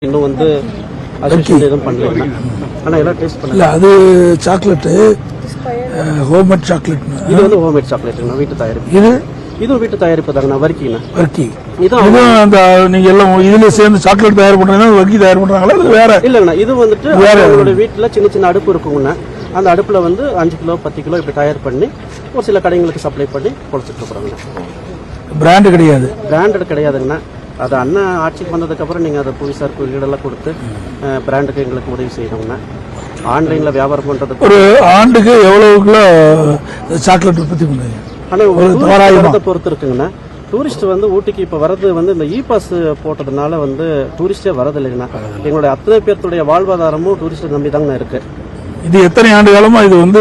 இன்னும் வந்து எதுவும் பண்ணல. ஆனால் எல்லாம் டேஸ்ட் பண்ணல. அது சாக்லேட்டு ஹோம்மேட் சாக்லேட். இது வந்து ஹோம்மேட் சாக்லேட்டுங்கண்ணா, வீட்டு தயாரிப்பு. இதுவும் வீட்டு தயாரிப்பு தாங்கண்ணா, வர்க்கிங்கண்ணா. வர்க்கி இதுவும் அந்த நீங்க எல்லாம் இதுல சேர்ந்து சாக்லேட் தயார் பண்றீங்கன்னா வர்க்கி தயார் பண்றாங்களா இது வேற? இல்லைங்கண்ணா, இது வந்துட்டு உங்களோட வீட்டில் சின்ன சின்ன அடுப்பு இருக்குங்கண்ணா. அந்த அடுப்புல வந்து 5 கிலோ 10 கிலோ இப்படி தயார் பண்ணி ஒரு சில கடைங்களுக்கு சப்ளை பண்ணி கொடுத்துட்டு இருக்கிறாங்கண்ணா. பிராண்டு கிடையாது, பிராண்டட் கிடையாதுங்கண்ணா. அது அண்ணன் ஆட்சிக்கு வந்ததுக்கப்புறம் நீங்கள் அதை புவிசார் குறியீடெல்லாம் கொடுத்து பிராண்டுக்கு எங்களுக்கு உதவி செய்யணுங்கண்ணா. ஆன்லைனில் வியாபாரம் பண்ணுறது ஒரு ஆண்டுக்கு எவ்வளவுக்குள்ள சாக்லேட் உற்பத்தி பண்ணுவீங்க? ஆனால் பொறுத்து இருக்குங்கண்ணா. டூரிஸ்ட் வந்து ஊட்டிக்கு இப்போ வரது வந்து இந்த இ பாஸ் போட்டதுனால வந்து டூரிஸ்டே வரது இல்லைங்கண்ணா. எங்களுடைய அத்தனை பேர்த்துடைய வாழ்வாதாரமும் டூரிஸ்ட்டை நம்பி தாங்கண்ணா இருக்கு. இது எத்தனை ஆண்டு காலமா இது வந்து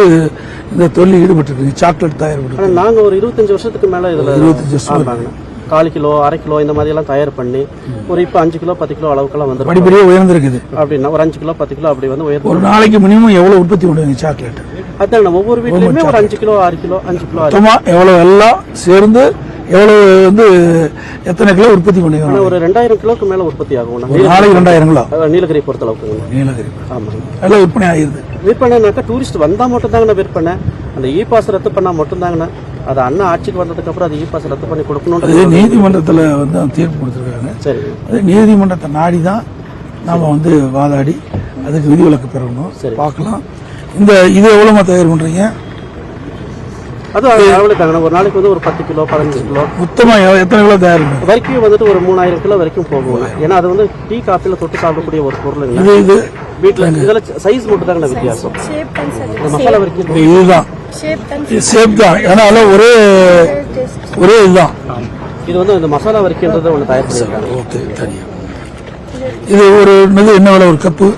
இந்த தொழில் ஈடுபட்டு இருக்கு சாக்லேட் தயார் பண்ணி? நாங்கள் ஒரு 25 வருஷத்துக்கு மேலே இதில் 25 வருஷம் 4 கிலோ 1/2 கிலோ இந்த மாதிரி எல்லாம் தயார் பண்ணி ஒரு இப்போ 5 கிலோ 10 கிலோ அளவுக்குலாம் வந்து படிப்படியே உயர்ந்திருக்குது. அப்படின்னா ஒரு 5 கிலோ 10 கிலோ அப்படி வந்து உயர்ந்து ஒரு நாளைக்கு மினிமம் எவ்வளவு உற்பத்தி பண்ணுவீங்க சாக்லேட்? அதான் ஒவ்வொரு வீட்லயுமே ஒரு 5 கிலோ 6 கிலோ 5 கிலோ எவ்வளவு எல்லாம் சேர்ந்து எவ்வளவு வந்து எத்தனை கிலோ உற்பத்தி பண்ணுவீங்க? ஒரு 2000 கிலோக்கு மேல உற்பத்தி ஆகும் நாளைக்கு. 2000 கிலோ நீலகிரி பொறுத்த அளவுக்கு. நீலகிரி ஆமா, எல்லாம் விற்பனை ஆயிருது. விற்பனைனாக்கா டூரிஸ்ட் வந்தா மட்டும் தாங்கண்ணா விற்பனை. அந்த இ பாஸ் ரத்து பண்ணா மட்டும் தாங்கண்ணா. அது அண்ணா ஆட்சிக்கு வந்ததுக்கு அப்புறம் அது இ பாஸ் ரத்து பண்ணி கொடுக்கணும். நீதிமன்றத்தில் வந்து தீர்ப்பு கொடுத்துருக்காங்க. சரி, அது நீதிமன்றத்தை நாடி தான் நாம வந்து வாதாடி அதுக்கு விதிவிலக்கு பெறணும். பார்க்கலாம். இது எவ்வளவு தயார் பண்றீங்க? அது எவ்வளவு தாங்கண்ணா? ஒரு நாளைக்கு வந்து ஒரு 10 கிலோ 15 கிலோ மொத்தமா எத்தனை கிலோ தயார் வரைக்கும் வந்துட்டு ஒரு 3000 கிலோ வரைக்கும் போகும். ஏன்னா அது வந்து டீ காஃபில தொட்டு சாப்பிடக்கூடிய ஒரு பொருள். இது வீட்டுல இதுல சைஸ் மட்டும் தாங்கண்ணா வித்தியாசம். மசாலா வரைக்கும் இதுதான் ஷேப் தான். ஏன்னா ஒரே இதுதான். இது வந்து இந்த மசாலா வரைக்கும்ன்றது ஒன்று தயார் பண்ணிருக்காங்க. ஓகே, தனியா. இது ஒரு என்ன விலை ஒரு கப்பு?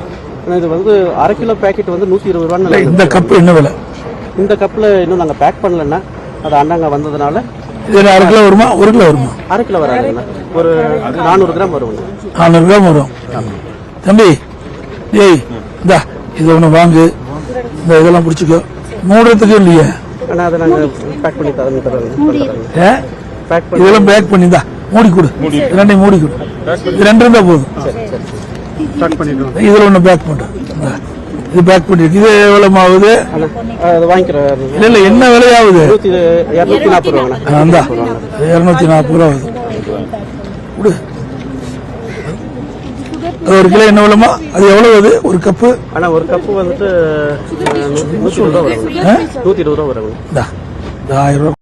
இது வந்து 1/2 கிலோ பேக்கெட் வந்து 120 ரூபான்னு. இந்த கப்பு என்ன விலை? இந்த கப்ல இன்னும் நாங்க பேக் பண்ணலன்னா அது அண்ணாங்க வந்ததுனால இது 1/2 கிலோ வருமா? 1 கிலோ வருமா? 1/2 கிலோ வராதுங்கண்ணா. ஒரு 400 கிராம் வரும். 400 கிராம் வரும். தம்பி ஏய் இந்த இது ஒன்று வாங்கு. இந்த இதெல்லாம் பிடிச்சிக்கோ. மூடுறதுக்கு இல்லையே. ஆனால் அதை நாங்கள் பேக் பண்ணி தரோம். இதெல்லாம் பேக் பண்ணி தான் மூடி கொடு. ரெண்டையும் மூடி கொடு. இது 2 இருந்தா போதும். இதுல ஒன்று பேக் பண்ணுறேன். இது பேக் பண்ணிருக்கு. இது எவ்வளவு ஆகுது? வாங்கிக்கிறேன். இல்ல என்ன விலையாகுது? 240 ரூபாங்கண்ணா. 240 ரூபா ஆகுது. கொடு. ஒரு கிலோ என்ன விலைமா? அது எவ்வளவு? அது ஒரு கப்பு? ஆனா ஒரு கப்பு வந்துட்டு 120 ரூபா வரும். 120 ரூபா வரும். 1000 ரூபா.